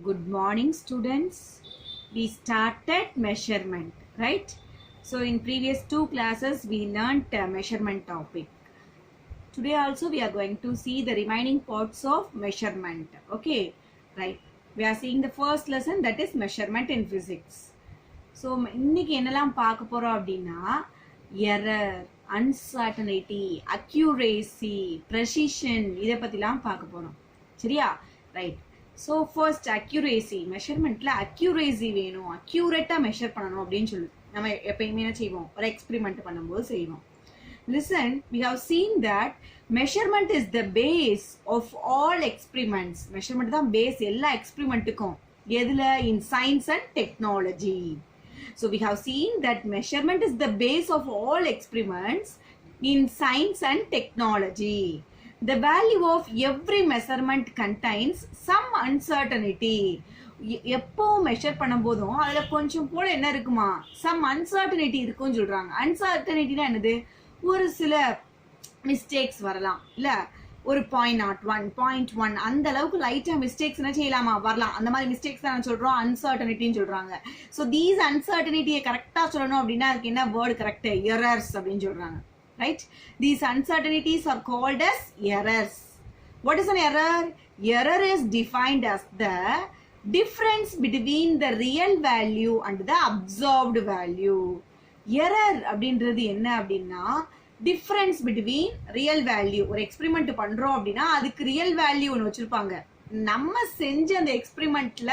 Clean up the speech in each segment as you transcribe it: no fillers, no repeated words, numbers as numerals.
Good morning, students. We started measurement, right? So in previous two classes, we learned measurement topic. Today also we are going to see the remaining parts of measurement. Okay, right? We are seeing the first lesson, that is measurement in physics. So இன்னைக்கு என்னெல்லாம் பார்க்க போறோம் அப்படின்னா error, uncertainty, accuracy, precision இதை பத்திலாம் பார்க்க போறோம். சரியா? ரைட். ஸோ ஃபர்ஸ்ட் அக்யூரேசி, மெஷர்மெண்ட்ல அக்யூரேசி வேணும், அக்யூரேட்டா மெஷர் பண்ணணும் அப்படின்னு சொல்லி நம்ம எப்பயுமே என்ன செய்வோம், ஒரு எக்ஸ்பெரிமெண்ட் பண்ணும்போது செய்வோம். Listen, we have seen that measurement is the base of all experiments. Measurement தான் பேஸ் எல்லா எக்ஸ்பெரிமெண்ட்டுக்கும். எதுல? in science and technology. So we have seen that measurement is the base of all experiments in science and technology. The value of every measurement contains some uncertainty. எப்போ measure பண்ணும் போதும் அதுல கொஞ்சம் போல என்ன இருக்குமா, சம் அன்சர்டனிட்டி இருக்கும்னு சொல்றாங்க. அன்சர்டனிட்டினா என்னது? ஒரு சில மிஸ்டேக்ஸ் வரலாம், இல்ல ஒரு 0.01, 0.1 அந்த அளவுக்கு லைட்டா மிஸ்டேக்ஸ் என்ன செய்யலாமா, வரலாம். அந்த மாதிரி மிஸ்டேக்ஸ் தான் சொல்றோம் அன்சர்டனிட்டின்னு சொல்றாங்க. ஸோ தீஸ் அன்சர்டனிட்டியை கரெக்டா சொல்லணும் அப்படின்னா அதுக்கு என்ன வேர்டு கரெக்ட்? எரர்ஸ் அப்படின்னு சொல்றாங்க. Right? These uncertainties are called as errors. What is an error? Error is defined as the difference between the real value and the observed value. Error அப்படின்றது என்ன அப்படின்னா difference between real value. ஒரு experiment பண்றோம் அப்படின்னா அதுக்கு real value ஒன்று வச்சிருப்பாங்க. நம்ம செஞ்ச அந்த எக்ஸ்பெரிமெண்ட்ல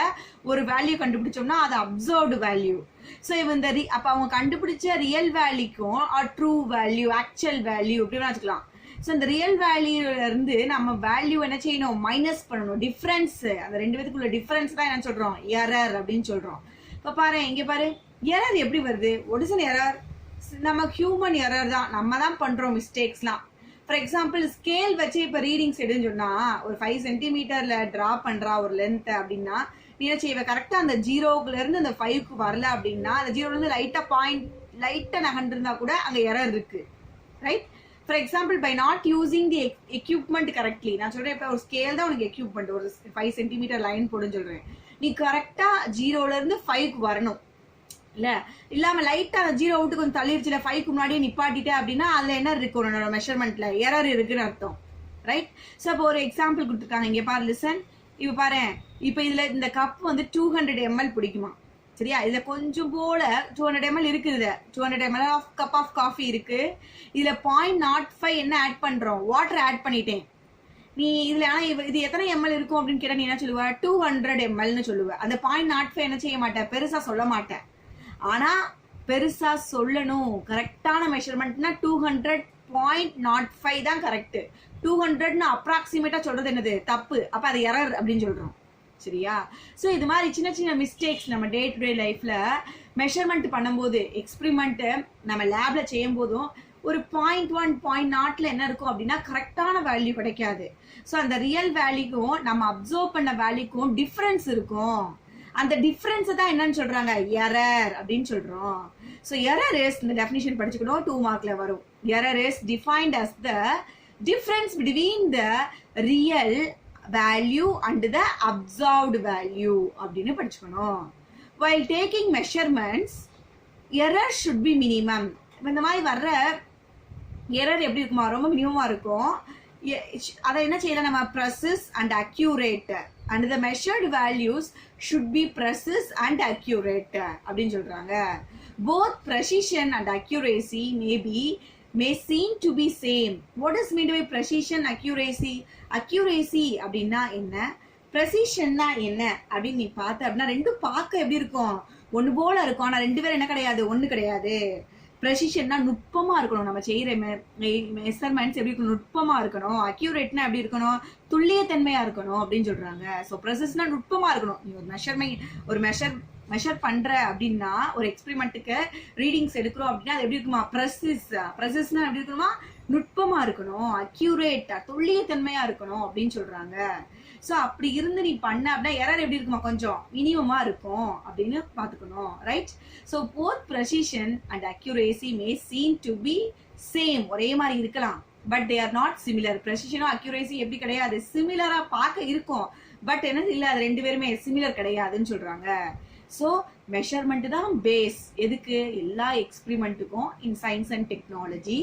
ஒரு வேல்யூ கண்டுபிடிச்சோம்னா அது அப்சர்வ்டு வேல்யூ. ஸோ இந்த அப்ப அவங்க கண்டுபிடிச்ச ரியல் வேல்யூக்கும் ட்ரூ வேல்யூ, ஆக்சுவல் வேல்யூ இப்படி வச்சுக்கலாம். ஸோ இந்த ரியல் வேல்யூல இருந்து நம்ம வேல்யூ என்ன செய்யணும், மைனஸ் பண்ணணும். டிஃபரன்ஸ், அந்த ரெண்டு பேத்துக்குள்ள டிஃபரன்ஸ் தான் என்ன சொல்றோம், எரர் அப்படின்னு சொல்றோம். இப்ப பாரு, இங்க பாரு, எரர் எப்படி வருது? What is an error? நம்ம ஹியூமன் எரர் தான், நம்ம தான் பண்றோம் மிஸ்டேக்ஸ்லாம். ஃபார் எக்ஸாம்பிள் ஸ்கேல் வச்சு இப்போ ரீடிங்ஸ் எடுன்னு சொன்னா ஒரு 5 சென்டிமீட்டர்ல டிரா பண்றா ஒரு லென்த் அப்படின்னா நீ என்ன செய்வ, கரெக்டா அந்த 0ல இருந்து அந்த 5க்கு வரல அப்படின்னா அந்த 0ல இருந்து லைட்டா நகர்ந்திருந்தா கூட அங்க எரர் இருக்கு. Right? For example by not using the equipment correctly, நான் சொல்றேன் இப்போ ஒரு ஸ்கேல் தான் உனக்கு எக்யூப்மெண்ட், ஒரு 5 சென்டிமீட்டர் லைன் போடுன்னு சொல்றேன். நீ கரெக்டா 0ல இருந்து 5க்கு வரணும், இல்ல இல்லாம லைட்டா 0 விட்டு கொஞ்சம் தள்ளிடுச்சுல 5க்கு முன்னாடியே நிப்பாட்டிட்ட அப்படின்னா அதுல என்ன இருக்கு, உன்னோட மெஷர்மெண்ட்ல எரர் இருக்குன்னு அர்த்தம். ரைட்? ஸோ இப்போ ஒரு எக்ஸாம்பிள் கொடுத்துருக்காங்க, இங்க பாரு, லிசன். இப்ப பாரு, இப்ப இதுல இந்த கப் வந்து 200 ml பிடிக்குமா, சரியா? இதுல கொஞ்சம் போல 200 ml இருக்குது, 200 ml of cup of coffee இருக்கு. இதுல 0.05 என்ன ஆட் பண்றோம், வாட்டர் ஆட் பண்ணிட்டேன். நீ இதுல ஆனா இது எத்தனை ml இருக்கும் அப்படின்னு கேட்டா நீ என்ன சொல்லுவ, 200 mlன்னு சொல்லுவ. அந்த 0.05 என்ன செய்ய மாட்டேன், பெருசா சொல்ல மாட்டேன். ஆனா பெருசா சொல்லணும், கரெக்டான மெஷர்மெண்ட்னா 200.05 தான் கரெக்ட். 200ன்னு அப்ராக்சிமேட்டா சொல்றது என்னது, தப்பு. அப்ப அது எரர் அப்படின்னு சொல்றோம். சரியா? சோ இது மாதிரி சின்ன சின்ன மிஸ்டேக்ஸ் நம்ம டே டு டே லைஃப்ல மெஷர்மெண்ட் பண்ணும்போது, எக்ஸ்பெரிமெண்ட் நம்ம லேப்ல செய்யும் போதும் ஒரு 0.1, 0.0ல என்ன இருக்கும் அப்படின்னா கரெக்டான வேல்யூ கிடைக்காது. ஸோ அந்த ரியல் வேல்யூக்கும் நம்ம அப்சர்வ் பண்ண வேல்யூக்கும் டிஃபரன்ஸ் இருக்கும். அந்த டிஃபரன்ஸ் தான் என்னன்னு சொல்றாங்க, எரர் அப்படின்னு சொல்றோம். ஸோ எரர் இஸ், இந்த டெஃபினிஷன் படிச்சுக்கணும், 2 மார்க்ல வரும். Error is defined as the difference between the real value and the observed value அப்படின்னு படிச்சுக்கணும். While taking measurements, error should be minimum. இந்த மாதிரி வர்ற எரர் எப்படி இருக்குமா, ரொம்ப மினிமமா இருக்கும். அதை என்ன செய்யலாம் நம்ம, precise and accurate, and the measured values should be precise and accurate அப்படின்னு சொல்றாங்க. Both precision and accuracy may seem to be same. What is meant by precision, accuracy? Accuracy அப்படின்னா என்ன, precisionனா என்ன அப்படின்னு நீ பார்த்த அப்படின்னா ரெண்டும் பார்க்க எப்படி இருக்கும், ஒன்று போல இருக்கும். ஆனா ரெண்டு பேரும் என்ன கிடையாது, ஒன்று கிடையாது. ப்ரெசிஷன்னா நுட்பமா இருக்கணும், நம்ம செய்யற மெஷர்மெண்ட்ஸ் எப்படி இருக்கணும், நுட்பமா இருக்கணும். அக்யூரேட்னா எப்படி இருக்கணும், துல்லியத்தன்மையா இருக்கணும் அப்படின்னு சொல்றாங்க. ஸோ ப்ரெசிஸ்னா நுட்பமா இருக்கணும். நீ ஒரு மெஷர் பண்ற அப்படின்னா ஒரு எக்ஸ்பெரிமெண்ட்டுக்கு ரீடிங்ஸ் எடுக்கிறோம் அப்படின்னா அது எப்படி இருக்குமா, ப்ரெசிஸ்னா எப்படி இருக்கணுமா, நுட்பமா இருக்கணும், அக்யூரேட்டா துல்லியத்தன்மையா இருக்கணும் அப்படின்னு சொல்றாங்க. ஸோ அப்படி இருந்து நீ பண்ண அப்படின்னா எரர் எப்படி இருக்குமா, கொஞ்சம் மினிமமா இருக்கும் அப்படின்னு பாத்துக்கணும். Right? So both precision and accuracy may seem to be same, ஒரே மாதிரி இருக்கலாம், but they are not similar. ப்ரெசிஷனும் அக்யூரேசி எப்படி கிடையாது, சிமிலரா பார்க்க இருக்கும், பட் என்ன இல்ல அது ரெண்டு பேருமே சிமிலர் கிடையாதுன்னு சொல்றாங்க. ஸோ மெஷர்மெண்ட் தான் பேஸ் எதுக்கு எல்லா எக்ஸ்பிரிமெண்ட்டுக்கும் இன் சயின்ஸ் அண்ட் டெக்னாலஜி.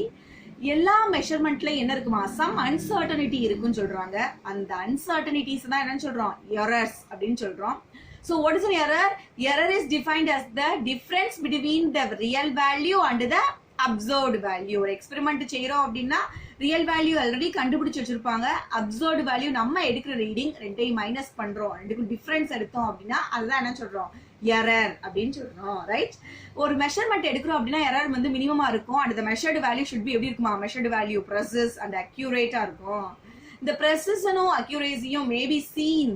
எல்லா மெஷர்மெண்ட்ல என்ன இருக்குமா சம் அன்சர்டனிட்டி இருக்குன்னு சொல்றாங்க. அந்த அன்சர்டனிட்டிஸ் தான் என்னன்னு சொல்றோம் எரர்ஸ் அப்படின்னு சொல்றோம். So what is an error? Error is defined as the difference between the real value and the observed value. ஒரு எக்ஸ்பெரிமெண்ட் செய்யறோம் அப்படின்னா ரியல் வேல்யூ ஆல்ரெடி கண்டுபிடிச்சு வச்சிருப்பாங்க. அப்சர்வ்டு வேல்யூ நம்ம எடுக்கிற ரீடிங் ரெண்டையும் மைனஸ் பண்றோம், ரெண்டுக்கும் டிஃபரன்ஸ் எடுத்தோம் அப்படின்னா அதுதான் என்ன சொல்றோம் எரர் அப்படின்னு சொல்றோம். ரைட்? ஒரு மெஷர்மெண்ட் எடுக்கிறோம் அப்படின்னா எரர் வந்து மினிமமா இருக்கும். And measured value should be எப்படி இருக்குமா மெஷர்டு வேல்யூ ப்ரெசிஸ் அண்ட் அக்யூரேட்டா இருக்கும். இந்த ப்ரெசிஷனும் அக்யூரேசியும் maybe seen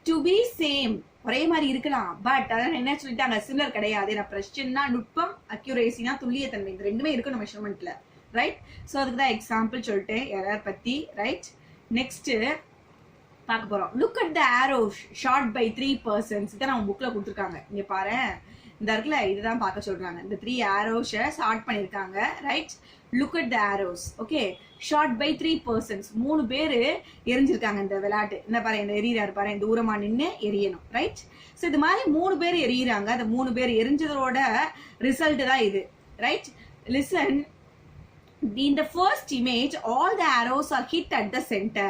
to be same ஒரே மாதிரி இருக்கலாம். பட் அதான் என்ன சொல்லிட்டாங்க சிமிலர் கிடையாது. ஏன்னா ப்ரெசிஷன்னா நுட்பம், அக்யூரேசினா துல்லியத்தன்மை, இந்த ரெண்டுமே இருக்கணும் மெஷர்மெண்ட்ல. ரைட்? ஸோ அதுக்கு தான் எக்ஸாம்பிள் சொல்லிட்டேன் எரர் பத்தி. ரைட்? நெக்ஸ்ட் பார்க்க போறோம். Look at the arrow shot by 3 persons. இதை நம்ம புக்ல கொடுத்துருக்காங்க. இங்க பாரு இந்த இடத்துல இதுதான் பார்க்க சொல்றாங்க. இந்த 3 arrows ஷார்ட் பண்ணிருக்காங்க. Right? Look at the arrows. Okay, shot by 3 persons. 3 பேரு எரிஞ்சிருக்காங்க இந்த விளையாட்டு. இந்த பாரு இந்த எரியறாரு பாரு, இந்த தூரமா நின்று எரியணும். ரைட்? ஸோ இது மாதிரி 3 பேர் எரியிறாங்க. அந்த 3 பேர் எரிஞ்சதோட ரிசல்ட் தான் இது. Right? Listen. In the first image, all the arrows are hit at the center.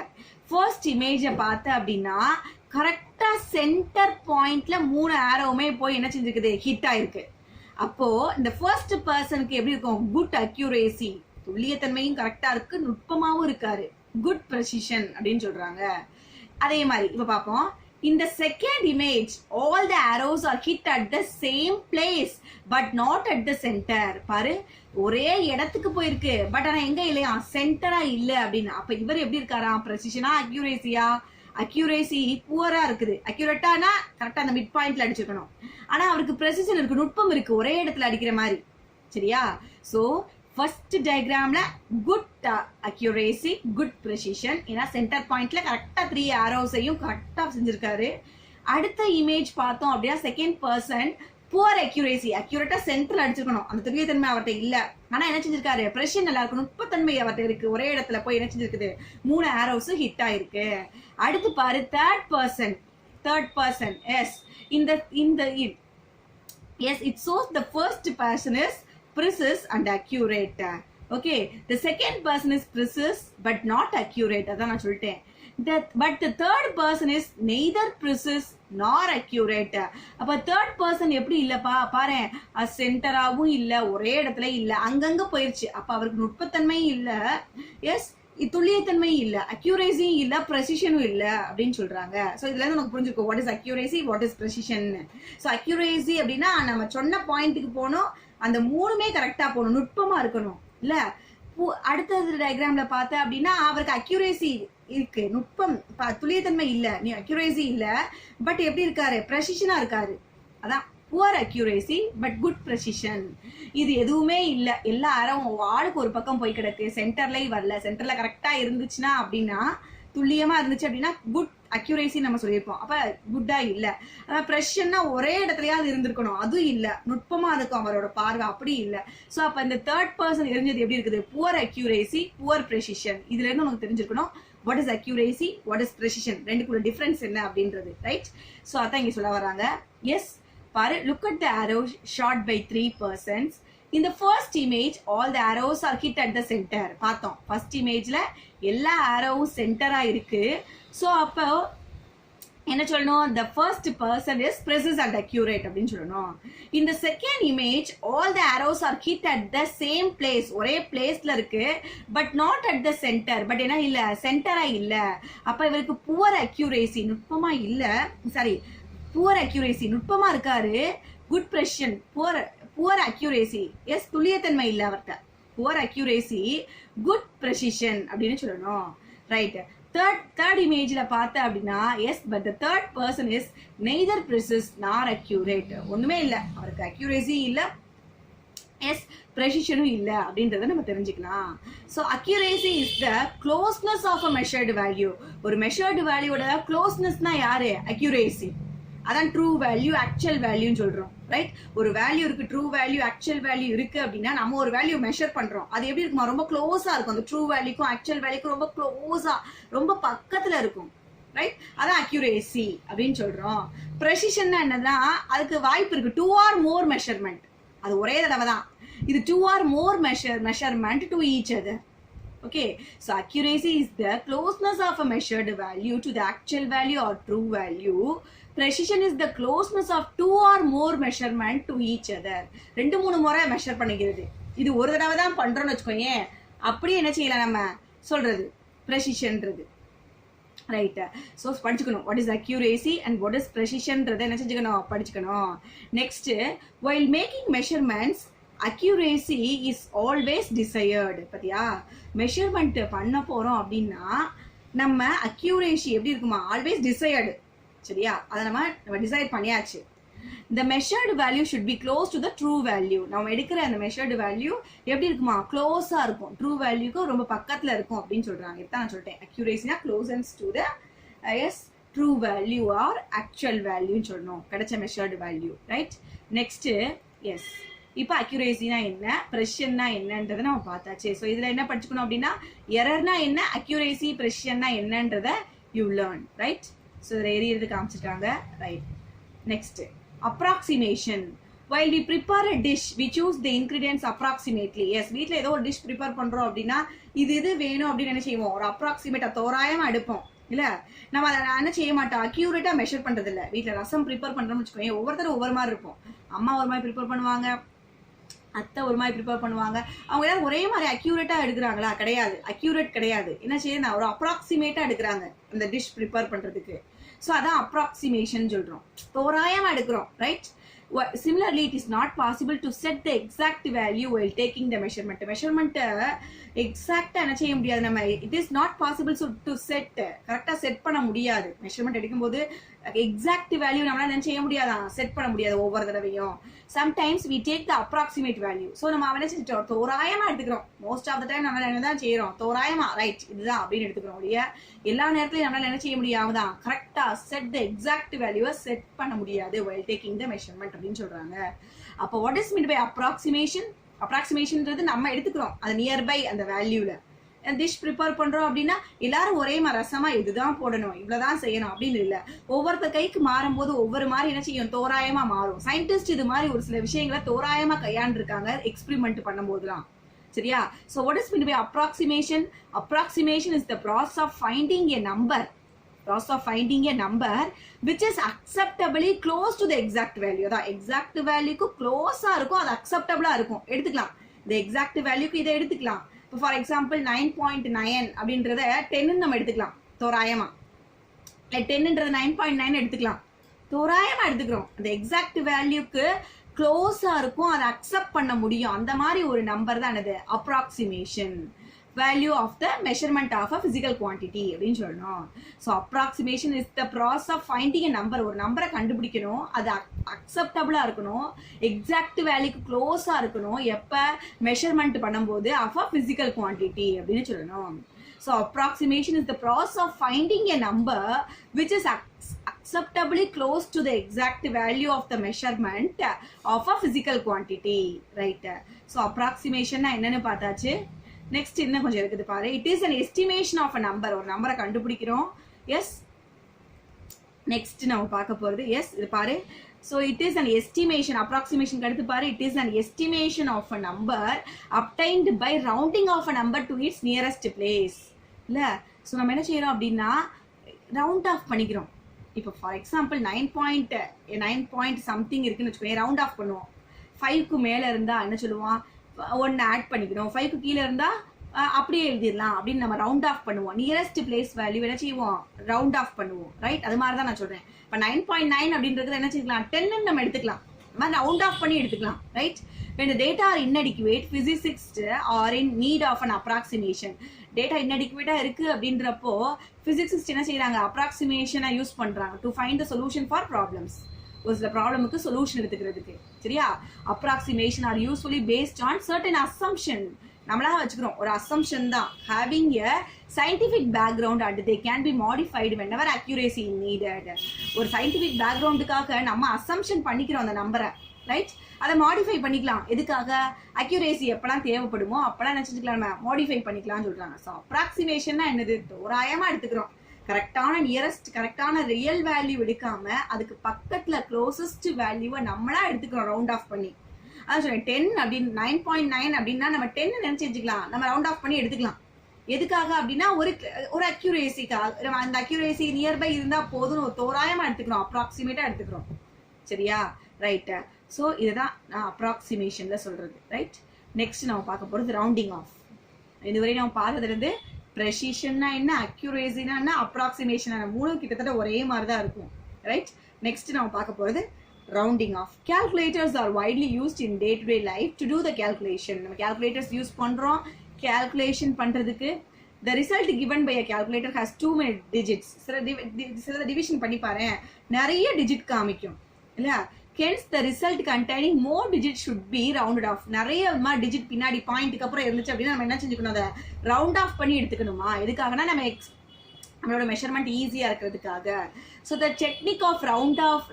First image பார்த்த அப்படின்னா கரெக்டா சென்டர் பாயிண்ட்ல 3 ஆரோவுமே போய் என்ன செஞ்சிருக்குது ஹிட் ஆயிருக்கு. அப்போ இந்த ஃபர்ஸ்ட் பர்சனுக்கு எப்படி இருக்கும் குட் அக்யூரேசி, துல்லியத்தன்மையும் கரெக்டா இருக்கு, நுட்பமாவும் இருக்காரு, குட் ப்ரெசிஷன் அப்படின்னு சொல்றாங்க. அதே மாதிரி இப்ப பாப்போம். In the second image, all the arrows are hit at the same place but not at the center. பாரு ஒரே இடத்துக்கு போயிருக்கு, பட் ஆனா எங்க இல்லையா சென்டரா இல்ல அப்படின்னு. அப்ப இவர் எப்படி இருக்காரா ப்ரெசிஷனா அக்யூரேசியா? அக்யூரேசி புவரா இருக்குது. அக்யூரேட்டானா கரெக்டா அந்த மிட் பாயிண்ட்ல அடிச்சிருக்கணும். ஆனா அவருக்கு ப்ரெசிஷன் இருக்கு, நுட்பம் இருக்கு, ஒரே இடத்துல அடிக்கிற மாதிரி. சரியா? சோ ஃபர்ஸ்ட் டயக்ராம்ல குட் அக்யூரேசி, குட் ப்ரெசிஷன். ஏன்னா சென்டர் பாயிண்ட்ல கரெக்டா 3 ஆரோஸையும் கரெக்டா செஞ்சிருக்காரு. அடுத்த இமேஜ் பார்த்தோம் அப்படின்னா second person poor accuracy, accurate சென்டர்ல அடிச்சிருக்கணும், அந்த துல்லியத்தன்மை அவர்கிட்ட இல்ல. ஆனா என்ன செஞ்சிருக்காரு ப்ரெசிஷன் நல்லா இருக்கு, நுட்பத்தன்மை அவர்கிட்ட இருக்கு, ஒரே இடத்துல போய் என்ன செஞ்சிருக்குது 3 ஆரோஸ் ஹிட் ஆயிருக்கு. அடுத்து பாரு third person. Yes yes it shows the first person is precise and accurate. Okay, the second person is precise but not accurate. அதான் நான் சொல்லிட்டேன். But the third person is neither precise nor accurate. அப்ப third person எப்படி இல்லப்பா பாரு, சென்டராவும் இல்ல, ஒரே இடத்துல இல்ல, அங்கங்க போயிருச்சு. அப்ப அவருக்கு நுட்பத்தன்மையும் இல்ல, எஸ் துல்லியத்தன்மை இல்ல, அக்யூரேசியும் இல்ல, ப்ரெசிஷனும் இல்ல அப்படின்னு சொல்றாங்க. சோ இதுல இருந்து நமக்கு புரிஞ்சுக்கோ what is accuracy, what is precision. So accuracy அப்படின்னா நம்ம சொன்ன பாயிண்ட்டுக்கு போகணும், அந்த 3மே கரெக்டா போகணும், நுட்பமா இருக்கணும் இல்ல. அடுத்த டயக்ராம்ல பார்த்த அப்படின்னா அவருக்கு அக்யூரேசி இருக்கு, நுட்பம் துல்லியத்தன்மை இல்ல, நீ அக்யூரேசி இல்ல, பட் எப்படி இருக்காரு ப்ரெசிஷனா இருக்காரு. அதான் poor accuracy but good precision. இது எதுவுமே இல்ல, எல்லாரும் ஆளுக்கு ஒரு பக்கம் போய் கிடக்கு, சென்டர்லயும் வரல. சென்டர்ல கரெக்டா இருந்துச்சுன்னா அப்படின்னா துல்லியமா இருந்துச்சு அப்படின்னா குட் அக்யூரேசி நம்ம சொல்லியிருப்போம். அப்ப குட்டா இல்ல. ப்ரெசிஷன்னா ஒரே இடத்துலயாவது இருந்திருக்கணும், அதுவும் இல்ல, நுட்பமா இருக்கும் அவரோட பார்வை, அப்படி இல்ல. சோ அப்ப இந்த தேர்ட் பர்சன் எரிஞ்சது எப்படி இருக்குது புவர் அக்யூரேசி, புவர் ப்ரெசிஷன். இதுல இருந்து நமக்கு தெரிஞ்சிருக்கணும் what is accuracy, what is precision, ரெண்டுக்குள்ள டிஃபரன்ஸ் என்ன அப்படின்றது. ரைட்? சோ அதான் இங்க சொல்ல வராங்க. எஸ் பாரு, look at the arrow shot by 3 persons. In the first image, all the arrows are hit at the center. பார்த்தோம் ஃபர்ஸ்ட் இமேஜ்ல எல்லா ஆரோவும் சென்டரா இருக்கு. சோ அப்போ என்ன சொல்லணும், the first person is precise and accurate அப்படின்னு சொல்லணும். In the second image, all the arrows are hit at the same place. ஒரே பிளேஸ்ல இருக்கு, but not at the center. But என்ன இல்ல, சென்டரா இல்ல. அப்ப இவருக்கு புவர் அக்யூரேசி, நுட்பமா இல்ல, சாரி புவர் அக்யூரேசி, நுட்பமா இருக்காரு, good precision, poor accuracy, yes துல்லியத்தன்மை இல்ல அவர்கிட்ட, புவர் அக்யூரேசி, குட் ப்ரெசிஷன் அப்படின்னு சொல்லணும். ரைட்? தேர்ட் இமேஜ்ல பார்த்த அப்படின்னா yes but the third person is neither precise nor accurate. ஒண்ணுமே இல்ல, அவருக்கு அக்யூரேசி இல்ல, எஸ் ப்ரெசிஷனும் இல்ல அப்படின்றத நம்ம தெரிஞ்சுக்கலாம். So accuracy is the closeness of a measured value. ஒரு மெஷர்டு வேல்யூட க்ளோஸ்னஸ்னா யாரு, அக்யூரேசி. அதான் ட்ரூ வேல்யூ, ஆக்சுவல் வேல்யூன்னு சொல்றோம். ரைட்? ஒரு வேல்யூ இருக்கு, ட்ரூ வேல்யூ, ஆக்சுவல் வேல்யூ இருக்கு அப்படின்னா நம்ம ஒரு வேல்யூ மெஷர் பண்றோம், அது எப்படி இருக்குமா ரொம்ப க்ளோஸா இருக்கும், அந்த ட்ரூ வேல்யூக்கும் ஆக்சுவல் வேல்யூக்கும் ரொம்ப க்ளோஸா, ரொம்ப பக்கத்துல இருக்கும். ரைட்? அதான் அக்யூரேசி அப்படின்னு சொல்றோம். ப்ரெசிஷன் என்னன்னா அதுக்கு வாய்ப்பு இருக்கு, 2 or more மெஷர்மெண்ட். அது ஒரே தடவை தான். இது 2 or more measurement to each other. Okay, so accuracy is the closeness of a measured value to the actual value or true value. Precision is the closeness of 2 or more measurement to each other. 2-3 முறை measure பண்ணிக்கிறது. இது ஒரு தடவை தான் பண்றோம்னு வச்சுக்கோங்க, அப்படியே என்ன செய்யலாம் நம்ம சொல்றது precisionன்றது. ரைட்? ஸோ படிச்சுக்கணும் what is accuracy and what is ப்ரெசிஷன்ன்றதை என்ன செஞ்சுக்கணும், படிச்சுக்கணும். Next, while making measurements accuracy is always desired. பார்த்தியா, மெஷர்மெண்ட் பண்ண போறோம் அப்படின்னா நம்ம அக்யூரேசி எப்படி இருக்குமா, ஆல்வேஸ் டிசையர்டு. சரியா? அதை நம்ம டிசைட் பண்ணியாச்சு. The measured value should be close to the true value. நம்ம எடுக்கிற அந்த measured value எப்படி இருக்குமா, க்ளோஸா இருக்கும், ட்ரூ வேல்யூக்கு ரொம்ப பக்கத்துல இருக்கும் அப்படின்னு சொல்றாங்க. இதான் நான் சொல்லிட்டேன், அக்யூரேசினா closeness to the true value or actual வேல்யூன்னு சொல்லணும், கிடைச்ச measured value. Right? Next, yes, இப்போ அக்யூரேசினா என்ன, ப்ரெசிஷன்னா என்னன்றதை நம்ம பார்த்தாச்சு. ஸோ இதில் என்ன படிச்சுக்கணும் அப்படின்னா, எரர்னா என்ன, அக்யூரேசி, ப்ரெசிஷன்னா என்னன்றதை யூ லேர்ன். ரைட்? ஸோ இதில் எரியறது காமிச்சிருக்காங்க. Right? Next, approximation. While we prepare a dish, we choose the ingredients approximately. Yes, வீட்ல ஏதோ ஒரு டிஷ் ப்ரிப்பேர் பண்றோம் அப்படின்னா இது வேணும் அப்படின்னு என்ன செய்வோம், ஒரு அப்ராக்சிமேட்டா தோராயமா எடுப்போம். இல்ல, நம்ம அதை என்ன செய்ய மாட்டோம், அக்யூரேட்டா மெஷர் பண்றது இல்ல. வீட்டுல ரசம் ப்ரிப்பேர் பண்றோம்னு வச்சுக்கோங்க, ஒவ்வொருத்தரும் ஒவ்வொரு மாதிரி இருக்கும். அம்மா ஒரு மாதிரி ப்ரிப்பேர் பண்ணுவாங்க, அத்தை ஒரு மாதிரி ப்ரிப்பேர் பண்ணுவாங்க. அவங்க எல்லாரும் ஒரே மாதிரி அக்யூரேட்டா எடுக்கிறாங்களா? கிடையாது, அக்யூரேட் கிடையாது. என்ன செய்யுது, ஒரு அப்ராக்சிமேட்டா எடுக்கிறாங்க அந்த டிஷ் ப்ரிப்பேர் பண்றதுக்கு. ஸோ அதான் அப்ராக்சிமேஷன் சொல்றோம், தோராயமா எடுக்கிறோம். Right? Similarly, it is not possible to set the exact value while taking the measurement. Measurement எக்ஸாக்டா என்ன செய்ய முடியாது நம்ம. It is not possible to set, கரெக்டா செட் பண்ண முடியாது. மெஷர்மெண்ட் எடுக்கும்போது எக்ஸாக்ட் வேல்யூ நம்மளால என்ன செய்ய முடியாதான், செட் பண்ண முடியாது ஒவ்வொரு தடவையும். Sometimes we take the approximate value. So நம்ம அவனை செஞ்சுட்டோம், தோராயமா எடுத்துக்கிறோம். மோஸ்ட் ஆஃப் த டைம் நம்மளால என்ன தான் செய்யறோம், தோராயமா, ரைட் இதுதான் அப்படின்னு எடுத்துக்கிறோம். இல்லையா, எல்லா நேரத்திலையும் நம்மளால என்ன செய்ய முடியாதுதான், கரெக்டா செட் த எக்ஸாக்ட் வேல்யூவை செட் பண்ண முடியாது while taking the measurement அப்படின்னு சொல்றாங்க. அப்போ what is mean by approximation? அப்ராக்சிமேஷன்ன்றது நம்ம எடுத்துக்கிறோம் அது நியர்பை அந்த வேல்யூல. டிஷ் ப்ரிப்பேர் பண்றோம் அப்படின்னா எல்லாரும் ஒரே மாதிரி ரசமா இதுதான் போடணும், இவ்வளவுதான் செய்யணும் அப்படின்னு இல்லை. ஒவ்வொருத்தர் கைக்கு மாறும்போது ஒவ்வொரு மாதிரி என்ன செய்யும், தோராயமா மாறும். சயின்டிஸ்ட் இது மாதிரி ஒரு சில விஷயங்களை தோராயமா கையாண்டிருக்காங்க எக்ஸ்பெரிமெண்ட் பண்ணும் போதுலாம். சரியா? So what is mean by approximation? Approximation is the process of finding a number. Process of finding a number which is acceptably close to the exact value. அதான் எக்ஸாக்ட் வேல்யூக்கு க்ளோஸா இருக்கும், அது அக்செப்டபிளா இருக்கும், எடுத்துக்கலாம். இந்த எக்ஸாக்ட் வேல்யூக்கு இதை எடுத்துக்கலாம். இப்போ ஃபார் எக்ஸாம்பிள் 9.9 அப்படின்றத 10 நம்ம எடுத்துக்கலாம் தோராயமா. 10ன்றது 9.9 எடுத்துக்கலாம், தோராயமா எடுத்துக்கிறோம். அந்த எக்ஸாக்ட் வேல்யூக்கு க்ளோஸா இருக்கும், அதை அக்செப்ட் பண்ண முடியும். அந்த மாதிரி ஒரு நம்பர் தான் என்னது, approximation. value of the measurement of a physical quantity அப்படின்னு சொல்லணும். So approximation is the process of finding a number. ஒரு நம்பரை கண்டுபிடிக்கணும், அது அக்செப்டபிளா இருக்கணும், எக்ஸாக்ட் வேல்யூக்கு க்ளோஸா இருக்கணும், எப்போ மெஷர்மெண்ட் பண்ணும்போது ஆஃப் அ பிசிக்கல் குவான்டிட்டி அப்படின்னு சொல்லணும். So approximation is the process of finding a number which is acceptably close to the exact value of the measurement of a physical quantity. Right? So approximation என்னன்னு பார்த்தாச்சு. Next இன்னும் கொஞ்சம் இருக்குது பாரு. It is an estimation of a number. ஒரு நம்பரை கண்டுபிடிக்கிறோம். S, next நம்ம பார்க்க போறது. எஸ், இது பாரு. So it is an estimation. Approximation அடுத்து பாரு. It is an estimation of a number obtained by rounding off a number to its nearest place. இல்லை, ஸோ நம்ம என்ன செய்யறோம் அப்படின்னா ரவுண்ட் ஆஃப் பண்ணிக்கிறோம். இப்போ ஃபார் எக்ஸாம்பிள் 9 something இருக்குன்னு வச்சுக்கோங்க, ரவுண்ட் ஆஃப் பண்ணுவோம். 5க்கு மேலே இருந்தால் என்ன சொல்லுவோம், 1 ஆட் பண்ணிக்கணும். 5க்கு கீழே இருந்தால் அப்படியே எழுதிடலாம் அப்படின்னு நம்ம ரவுண்ட் ஆஃப் பண்ணுவோம். நியரஸ்ட் பிளேஸ் வேல்யூ என்ன செய்வோம், ரவுண்ட் ஆஃப் பண்ணுவோம். ரைட்? அது மாதிரி தான் நான் சொல்றேன். இப்போ 9.9 அப்படின்றது என்ன செய்யலாம், 10 நம்ம எடுத்துக்கலாம், இந்த மாதிரி ரவுண்ட் ஆஃப் பண்ணி எடுத்துக்கலாம். Right? when the data are inadequate, physicists are in need of an approximation. Data inadequate இருக்கு அப்படின்றப்போ physicists என்ன செய்யறாங்க, அப்ராக்சிமேஷனை யூஸ் பண்றாங்க to find the solution for problems. ஒரு சில ப்ராப்ளமுக்கு சொல்யூஷன் எடுத்துக்கிறதுக்கு. சரியா? Approximation are usefully based on certain assumption. நம்மளாக வச்சுக்கிறோம் ஒரு அசம்ஷன் தான், having a scientific background and they can be modified whenever accuracy is needed. ஒரு சயின்டிஃபிக் பேக்ரவுண்டுக்காக நம்ம அசம்ஷன் பண்ணிக்கிறோம் அந்த நம்பரை. ரைட்? அதை மாடிஃபை பண்ணிக்கலாம். எதுக்காக, அக்யூரேசி எப்பெல்லாம் தேவைப்படுமோ அப்பெல்லாம் நினைச்சிக்கலாம் நம்ம மாடிஃபை பண்ணிக்கலாம்னு சொல்றாங்க. ஸோ அப்ராக்சிமேஷன்னா என்னது, தோராயமா எடுத்துக்கிறோம், கரெக்டான நியரஸ்ட் கரெக்டான ரியல் வேல்யூ எடுக்காம அதுக்கு பக்கத்துல க்ளோசஸ்ட் வேல்யூவை நம்மளா எடுத்துக்கிறோம் ரவுண்ட் ஆஃப் பண்ணி. அதான் சொல்றேன் 10 அப்படின்னு 9.9 அப்படின்னா நம்ம 10 நினைச்சு வச்சுக்கலாம், நம்ம ரவுண்ட் ஆஃப் பண்ணி எடுத்துக்கலாம். எதுக்காக அப்படின்னா ஒரு அக்யூரேசிக்காக. அந்த அக்யூரேசி நியர்பை இருந்தா போதும், ஒரு தோராயமா எடுத்துக்கிறோம், அப்ராக்சிமேட்டா எடுத்துக்கிறோம். சரியா? ரைட். ஸோ இதுதான் நான் அப்ராக்சிமேஷன்ல சொல்றது. ரைட். நெக்ஸ்ட் நம்ம பார்க்க போறது ரவுண்டிங் ஆஃப். இதுவரை நம்ம பார்த்ததுல இருந்து ப்ரெசிஷன்னா என்ன, அக்யூரேசினா என்ன, அப்ராக்சிமேஷன் மூணு கிட்டத்தட்ட ஒரே மாதிரி தான் இருக்கும். ரைட். நெக்ஸ்ட் நம்ம பார்க்க போறது rounding off. Calculators are widely used in day-to-day life to do the calculation. நம்ம calculators யூஸ் பண்றோம் calculation பண்றதுக்கு. The result given by a calculator has too many digits. சில டிவிஷன் பண்ணி பாரு, நிறைய டிஜிட் காமிக்கும் இல்ல. Hence the result containing more digits should be rounded off. நிறைய டிஜிட் பின்னாடி பாயிண்ட்க்கு அப்புறம் இருந்துச்சு அப்படின்னா நம்ம என்ன செஞ்சுக்கணும், அதை ரவுண்ட் ஆஃப் பண்ணி எடுத்துக்கணுமா. எதுக்காகனா நம்மளோட மெஷர்மெண்ட் ஈஸியா இருக்கிறதுக்காக. So the technique of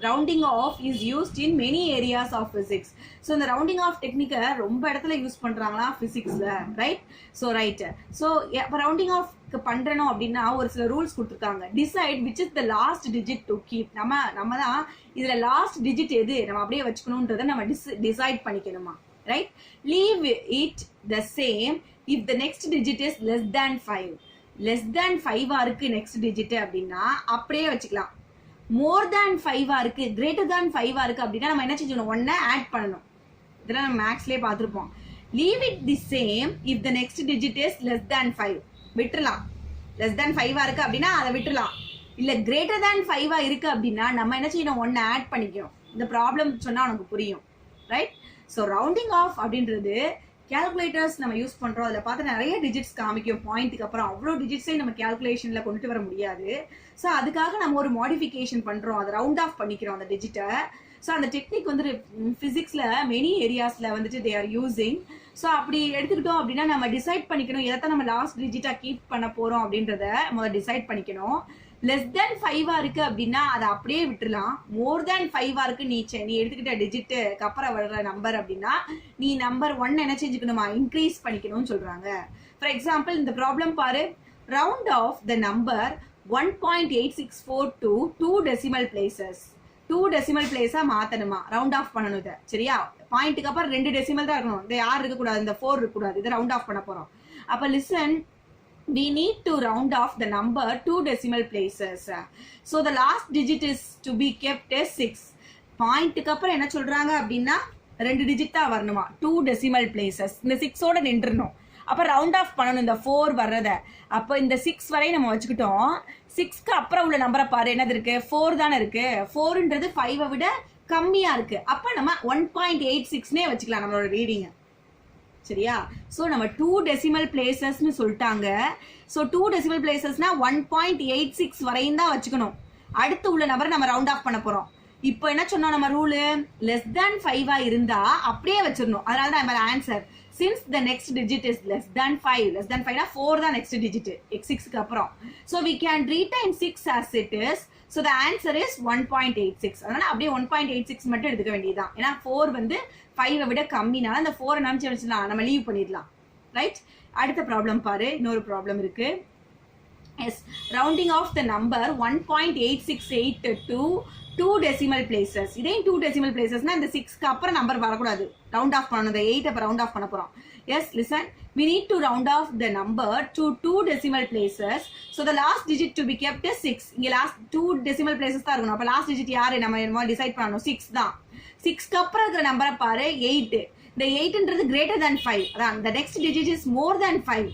rounding off is used in many areas of physics. ஸோ இந்த ரவுண்டிங் ஆஃப் டெக்னிக்கை ரொம்ப இடத்துல யூஸ் பண்றாங்களா பிசிக்ஸ்ல. ரைட். So right. ஸோ இப்போ ரவுண்டிங் ஆஃப் பண்றணும் அப்படின்னா ஒரு சில ரூல்ஸ் கொடுத்துருக்காங்க. Decide which is the last digit to keep. நம்ம தான் இதுல லாஸ்ட் டிஜிட் எது நம்ம அப்படியே வச்சுக்கணும்ன்றதை நம்ம டிசைட் பண்ணிக்கணுமா. Right. Leave it the same if the next digit is less than 5. Less than 5 இருக்கு நெக்ஸ்ட் டிஜிட் அப்படின்னா அப்படியே வச்சுக்கலாம். மோர் தேன் 5 இருக்கு, கிரேட்டர் தேன் 5 இருக்கு அப்படின்னா நம்ம என்ன செஞ்சணும், ஒன்ன ஆட் பண்ணணும். இதெல்லாம் நம்ம மேக்ஸ்லயே பார்த்துருப்போம். Leave it the same if the next digit is less than 5. விட்டுறலாம். லெஸ் தேன் 5 இருக்கு அப்படின்னா அதை விட்டுறலாம். இல்ல கிரேட்டர் தேன் 5 இருக்கு அப்படின்னா நம்ம என்ன செய்யணும், ஒன்ன ஆட் பண்ணிக்கணும். இந்த ப்ராப்ளம் சொன்னா உனக்கு புரியும். ரைட். ஸோ ரவுண்டிங் ஆஃப் அப்படின்றது கேல்குலேட்டர்ஸ் நம்ம யூஸ் பண்றோம். அதில் பார்த்து நிறைய டிஜிட்ஸ் காமிக்கும் பாயிண்ட்டுக்கு அப்புறம். அவ்வளோ டிஜிட்ஸே நம்ம கேல்குலேஷன்ல கொண்டு வர முடியாது. ஸோ அதுக்காக நம்ம ஒரு மாடிஃபிகேஷன் பண்றோம், அதை ரவுண்ட் ஆஃப் பண்ணிக்கிறோம் அந்த டிஜிட்டை. ஸோ அந்த டெக்னிக் வந்து பிசிக்ஸ்ல மெனி ஏரியாஸ்ல வந்துட்டு தே ஆர் யூசிங். ஸோ அப்படி எடுத்துக்கிட்டோம் அப்படின்னா நம்ம டிசைட் பண்ணிக்கணும் எதை நம்ம லாஸ்ட் டிஜிட்டா கீப் பண்ண போறோம் அப்படின்றத முதல்ல டிசைட் பண்ணிக்கணும். லெஸ் தேன் 5 இருக்கு அப்படின்னா அதை அப்படியே விட்டுலாம். மோர் தேன் 5 இருக்கு நீ எடுத்துக்கிட்ட டிஜிட்டுக்கு அப்புறம் வர்ற நம்பர் அப்படின்னா நீ நம்பர் 1 என்ன செஞ்சுக்கணுமா, இன்க்ரீஸ் பண்ணிக்கணும்னு சொல்றாங்க. ஃபார் எக்ஸாம்பிள் இந்த ப்ராப்ளம் பாரு. Round off the number 1.864 to 2 decimal places. 2 decimal place மாத்தணுமா, ரவுண்ட் ஆஃப் பண்ணணும். இதை சரியா, பாயிண்ட்டுக்கு அப்புறம் 2 டெசிமல் தான் இருக்கணும். இந்த யார் இருக்கக்கூடாது, இந்த 4 இருக்கக்கூடாது. இதை ரவுண்ட் ஆஃப் பண்ண போறோம். அப்ப listen, we need to round off the number 2 decimal places. So the last digit is to be kept as 6. பாயிண்ட்டுக்கு அப்புறம் என்ன சொல்றாங்க அப்படின்னா 2 டிஜிட் தான் வரணுமா, 2 decimal places. இந்த 6ஓட நின்றுணும். அப்ப ரவுண்ட் ஆஃப் பண்ணணும் இந்த 4 வர்றத. அப்ப இந்த 6 வரை நம்ம வச்சுக்கிட்டோம். 6க்கு அப்புறம் உள்ள நம்பரை பாரு, என்னது இருக்கு, 4 தானே இருக்கு. 4ன்றது 5 விட கம்மியா இருக்கு. அப்ப நம்ம 1.86 வச்சுக்கலாம் நம்மளோட ரீடிங். சரியா? சோ நம்ம 2 டெசிமல் பிளேசஸ்னு சொல்லிட்டாங்க. சோ 2 டெசிமல் பிளேசஸ்னா 1.86 வரையும் தான் வச்சுக்கணும். அடுத்து உள்ள நம்பரை நம்ம ரவுண்ட் ஆஃப் பண்ண போறோம். இப்போ என்ன சொன்னோம் நம்ம ரூல், லெஸ் தேன் 5 இருந்தா அப்படியே வச்சிடணும். அதனால தான் நம்ம answer since the next digit is less than 5. less than 5 னா 4 தான் next digit x6க்கு அப்புறம். so we can retain 6 as it is. so the answer is 1.86. அதனால அப்படியே 1.86 மட்டும் எடுத்துக்க வேண்டியதுதான். ஏன்னா 4 வந்து 5 விட கம்மினால அந்த 4 நினைச்சு வச்சுலாம் நம்ம லீவ் பண்ணிடலாம். ரைட். அடுத்த ப்ராப்ளம் பாரு, இன்னொரு ப்ராப்ளம் இருக்கு. Yes, rounding off the number 1.868 to 2 decimal places. இதே 2 decimal placesனா இந்த 6க்கு அப்புறம் நம்பர் வரக்கூடாது, ரவுண்ட் ஆஃப் பண்ணணும். இந்த 8 அப்ப ரவுண்ட் ஆஃப் பண்ண போறோம். Yes, listen, we need to round off the number to 2 decimal places. so the last digit to be kept is 6. இங்க லாஸ்ட் 2 decimal places தான் இருக்கணும். அப்ப லாஸ்ட் டிஜிட் யாரு நம்ம டிசைட் பண்ணணும், 6 தான். 6க்கு அப்புறம் இருக்கிற நம்பரை பாரு, 8. இந்த 8ன்றது greater than 5. அதான் the next digit is more than 5.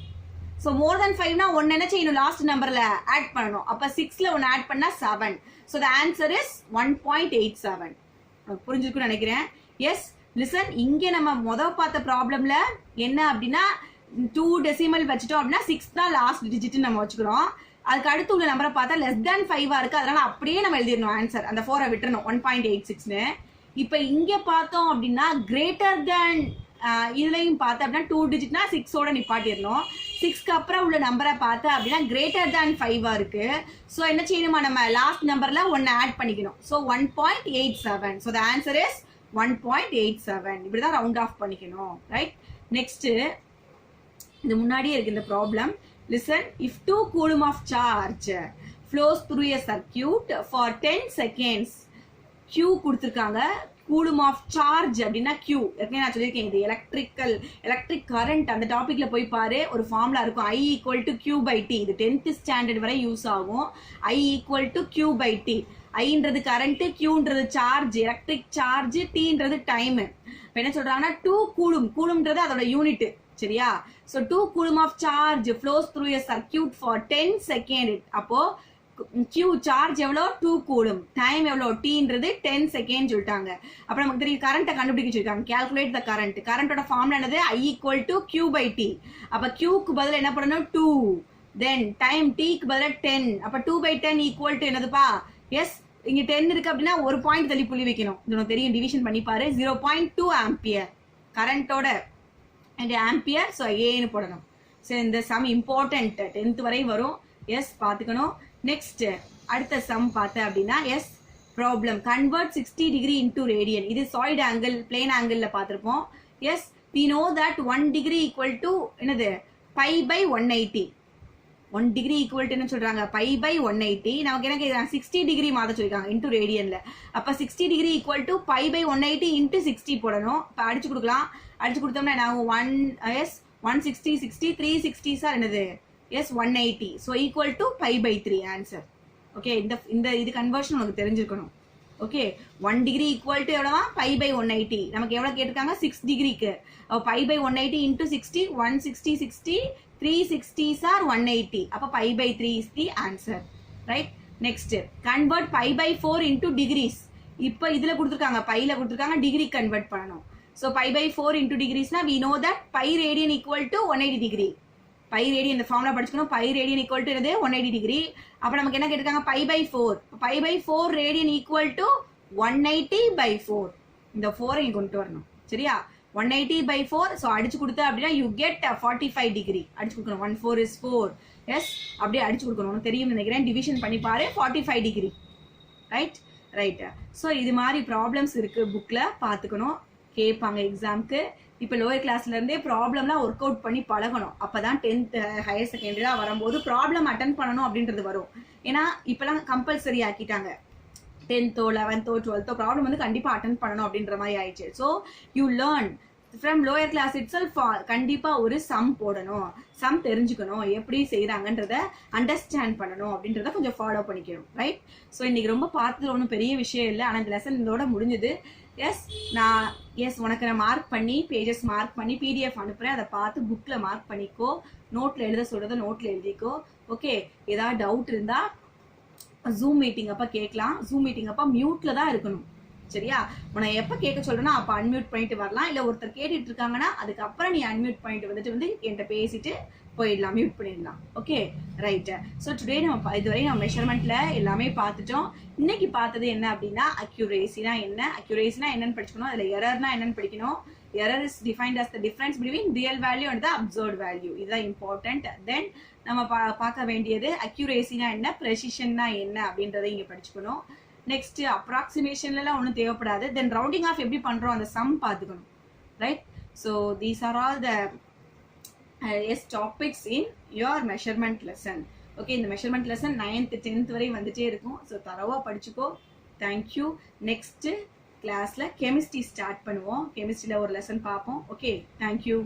so more than 5 னா ஒன்னு என்ன செய்யணும், லாஸ்ட் நம்பர்ல ஆட் பண்ணணும். அப்ப 6ல ஒன்னு ஆட் பண்ணா 7. so the answer is 1.87. புரிஞ்சிருக்குன்னு நினைக்கிறேன். எஸ், லிசன், இங்க நம்ம முதல் பார்த்த ப்ராப்ளம்ல என்ன அப்படின்னா 2 டெசிமல் வச்சுட்டோம் அப்படின்னா 6 தான் லாஸ்ட் டிஜிட் நம்ம வச்சுக்கிறோம். அதுக்கு அடுத்து உள்ள நம்பரை பார்த்தா லெஸ் தேன் 5 இருக்கு. அதனால அப்படியே நம்ம எழுதிடணும் ஆன்சர், அந்த 4 விட்டுறணும், 1.86ன்னு. இப்ப இங்க பார்த்தோம் அப்படின்னா கிரேட்டர் தேன், இதுலயும் பார்த்தா அப்படின்னா 2 டிஜிட்னா 6ஓட நிப்பாட்டிடணும். 6க்கு அப்புறம் உள்ள நம்பரை பார்த்தா அப்படின்னா கிரேட்டர் தேன் 5 இருக்கு. ஸோ என்ன செய்யணுமா, நம்ம லாஸ்ட் நம்பர்ல ஒன்னு ஆட் பண்ணிக்கணும். So 1.87. So the answer is 1.87. இப்படிதான் ரவுண்ட் ஆஃப் பண்ணிக்கணும். ரைட். நெக்ஸ்ட், இது முன்னாடியே இருக்கு இந்த problem. Listen, if 2 coulomb of charge flows through a circuit for 10 seconds. Q கொடுத்திருக்காங்க. கூலும் ஆஃப் சார்ஜ் அப்படின்னா Q. ஏற்கனவே நான் சொல்லியிருக்கேன், இது எலக்ட்ரிக் கரண்ட் அந்த டாபிக்ல போய் பாரு, ஒரு ஃபார்முலா இருக்கும், I equal to Q by T. இது 10th ஸ்டாண்டர்ட் வரை யூஸ் ஆகும். I equal to Q by T. ஐன்றது கரண்ட், Qன்றது சார்ஜ், எலக்ட்ரிக் சார்ஜ், Tன்றது டைம். இப்போ என்ன சொல்றாங்கன்னா 2 கூலும்ன்றது அதோட யூனிட். சரியா? So 2 coulomb of charge flows through a circuit for 10 seconds. அப்போ Q charge எவ்வளோ? 2 coulomb. டைம் எவ்வளோ? Tன்றது 10 seconds சொல்லிட்டாங்க. அப்புறம் நமக்கு தெரியும் கரண்ட்டை கண்டுபிடிக்க சொல்லிருக்காங்க. calculate the current. கரண்டோட ஃபார்முலா என்னது? I equal to Q by T. அப்ப Qக்கு பதிலா என்ன பண்ணணும்? 2. தென் டைம் Tக்கு பதிலா 10. அப்ப 2 by 10 equal to என்னதுப்பா? எஸ், இங்க 10 இருக்கு அப்படின்னா ஒரு பாயிண்ட் தள்ளி புள்ளி வைக்கணும். இது உனக்கு தெரியும், டிவிஷன் பண்ணி பாரு. 0.2 ஆம்பியர் கரண்டோட அண்ட் ஆம்பியர். ஸோ ஏன்னு போடணும். ஸோ இந்த சம் இம்பார்ட்டன்ட், 10th வரை வரும். எஸ், பார்த்துக்கணும். நெக்ஸ்ட் அடுத்த சம் பார்த்தேன் அப்படின்னா, yes problem convert 60 degree into radian. இது சாய்டு ஆங்கிள், பிளேன் ஆங்கிள் பார்த்துருப்போம். Yes, we know that 1 degree equal to என்னது? pi by 180. 1 degree equal to என்ன சொல்றாங்க? pi by 180. நமக்கு என்ன கேட்குறாங்க? 60 டிகிரி மாற்ற சொல்லியிருக்காங்க இன்டூ ரேடியன்ல. அப்போ 60 degree equal to pi by 180 into 60 போடணும். இப்போ அடிச்சு கொடுக்கலாம். அடிச்சு கொடுத்தோம்னா நான் 160 60 360 சார் என்னது? Yes 180. So equal to pi by 3 answer. Okay, இந்த இது கன்வர்ஷன் உனக்கு தெரிஞ்சிருக்கணும். ஓகே, 1 டிகிரி ஈக்குவல் டு எவ்வளோவா? pi by 180. நமக்கு எவ்வளோ கேட்டிருக்காங்க? 6 டிகிரிக்கு. pi by 180 இன்டூ 60, 160 60 360 சார் 180. அப்போ pi by 3 is the answer. Right. Next convert pi by 4 into degrees. இப்போ இதில் கொடுத்துருக்காங்க, பையில் கொடுத்துருக்காங்க, டிகிரி கன்வெர்ட் பண்ணணும். So pi by 4 into degrees na we know that pi radian equal to 180 degree. Pi radian இந்த formula படிச்சுக்கணும். pi radian equal to என்னது? 180 degree. அப்ப நமக்கு என்ன கேட்டிருக்காங்க? pi by 4. pi by 4 radian equal to 180 by 4. இந்த 4 இங்க கொண்டு வரணும். சரியா? 180 by 4. So அடிச்சு கொடுத்தா அப்படின்னா you get 45 degree. அடிச்சு கொடுக்கணும். 1 4 is 4. Yes, அப்படியே அடிச்சு கொடுக்கணும். தெரியும் நினைக்கிறேன். டிவிஷன் பண்ணி பாரு. 45 degree. Right? Right. So இது மாதிரி ப்ராப்ளம்ஸ் இருக்கு புக்ல, பார்த்துக்கணும். கேட்பாங்க எக்ஸாம்க்கு. இப்போ லோயர் கிளாஸ்ல இருந்தே ப்ராப்ளம்லாம் ஒர்க் அவுட் பண்ணி பழகணும். அப்பதான் 10th ஹையர் செகண்டரியா வரும்போது ப்ராப்ளம் அட்டன் பண்ணணும் அப்படின்றது வரும். ஏன்னா இப்பெல்லாம் கம்பல்சரி ஆக்கிட்டாங்க. 10th 11th 12th ப்ராப்ளம் வந்து கண்டிப்பா அட்டன் பண்ணணும் அப்படின்ற மாதிரி ஆயிடுச்சு. So you learn from lower class itself. கண்டிப்பா ஒரு சம் போடணும், சம் தெரிஞ்சுக்கணும், எப்படி செய்யறாங்கன்றத அண்டர்ஸ்டாண்ட் பண்ணணும் அப்படின்றத கொஞ்சம் ஃபாலோ பண்ணிக்கணும். ரைட். ஸோ இன்னைக்கு ரொம்ப பார்த்ததுல ஒன்றும் பெரிய விஷயம் இல்லை, ஆனால் இந்த லெசன் இதோட முடிஞ்சது. எஸ், உனக்கு நான் மார்க் பண்ணி பேஜஸ் மார்க் பண்ணி PDF அனுப்புறேன். அதை பார்த்து புக்ல மார்க் பண்ணிக்கோ. நோட்ல எழுத சொல்றத நோட்ல எழுதிக்கோ. ஓகே, ஏதாவது டவுட் இருந்தா ஜூம் மீட்டிங் அப்ப கேட்கலாம். ஜூம் மீட்டிங் அப்ப மியூட்ல தான் இருக்கணும். சரியா? உன்னை எப்ப கேட்க சொல்றேன்னா அப்ப அன்மியூட் பண்ணிட்டு வரலாம். இல்ல ஒருத்தர் கேட்டுட்டு இருக்காங்கன்னா அதுக்கப்புறம் நீ அன்மியூட் பண்ணிட்டு வந்துட்டு என்கிட்ட பேசிட்டு போயிடலாம், மியூட் பண்ணிடலாம். Okay, right. ஸோ டுடே நம்ம இதுவரை நம்ம மெஷர்மெண்ட்ல எல்லாமே பார்த்துட்டோம். இன்னைக்கு பார்த்தது என்ன அப்படின்னா அக்யூரேசினா என்ன, அக்யூரேசினா என்னன்னு படிச்சுக்கணும். அதுல எரர்னா என்னன்னு படிக்கணும். Error is defined as the difference between real value and the observed value. இதுதான் இம்பார்ட்டன்ட். தென் நம்ம பார்க்க வேண்டியது அக்யூரேசினா என்ன, ப்ரெசிஷன்னா என்ன அப்படின்றத இங்க படிச்சுக்கணும். நெக்ஸ்ட் அப்ராக்சிமேஷன்லாம் ஒன்றும் தேவைப்படாது. தென் ரவுண்டிங் ஆஃப் எப்படி பண்றோம் அந்த சம் பார்த்துக்கணும். Right. So these are all the topics in your measurement lesson. Okay, இந்த measurement lesson 9th 10th வரை வந்துட்டே இருக்கும். ஸோ தரவா படிச்சுக்கோ. தேங்க்யூ. நெக்ஸ்ட் கிளாஸ்ல கெமிஸ்ட்ரி ஸ்டார்ட் பண்ணுவோம். கெமிஸ்ட்ரியில ஒரு லெசன் பார்ப்போம். Okay, thank you.